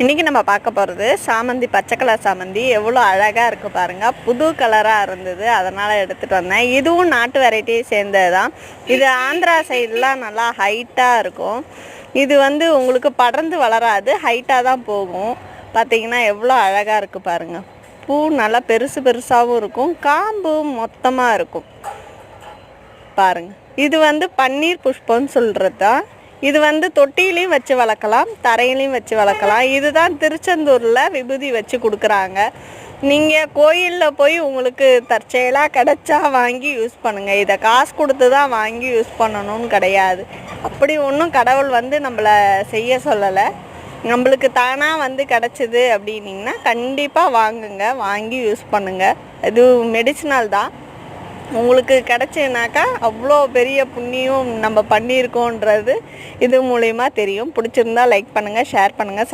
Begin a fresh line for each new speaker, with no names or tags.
இன்றைக்கி நம்ம பார்க்க போகிறது சாமந்தி, பச்சை கலர் சாமந்தி. எவ்வளோ அழகாக இருக்குது பாருங்கள். புது கலராக இருந்தது, அதனால் எடுத்துகிட்டு வந்தேன். இதுவும் நாட்டு வெரைட்டியை சேர்ந்தது தான். இது ஆந்திரா சைடெலாம் நல்லா ஹைட்டாக இருக்கும். இது உங்களுக்கு படர்ந்து வளராது, ஹைட்டாக தான் போகும். பார்த்திங்கன்னா எவ்வளோ அழகாக இருக்குது பாருங்கள். பூ நல்லா பெருசு பெருசாகவும் இருக்கும், காம்பு மொத்தமாக இருக்கும் பாருங்கள். இது பன்னீர் புஷ்பம்னு சொல்கிறது தான். இது தொட்டிலையும் வச்சு வளர்க்கலாம், தரையிலையும் வச்சு வளர்க்கலாம். இதுதான் திருச்செந்தூரில் விபூதி வச்சு கொடுக்குறாங்க. நீங்கள் கோயிலில் போய் உங்களுக்கு தற்செயலாக கிடச்சா வாங்கி யூஸ் பண்ணுங்கள். இதை காசு கொடுத்து தான் வாங்கி யூஸ் பண்ணணும்னு கிடையாது. அப்படி ஒன்றும் கடவுள் நம்மளை செய்ய சொல்லலை. நம்மளுக்கு தானாக கிடச்சிது அப்படின்னிங்கன்னா கண்டிப்பாக வாங்குங்க, வாங்கி யூஸ் பண்ணுங்கள். இது மெடிசினல் தான். உங்களுக்கு கிடச்சினாக்கா அவ்வளோ பெரிய புண்ணியம் நம்ம பண்ணியிருக்கோன்றது இது மூலயமா தெரியும். பிடிச்சிருந்தா லைக் பண்ணுங்கள், ஷேர் பண்ணுங்கள்.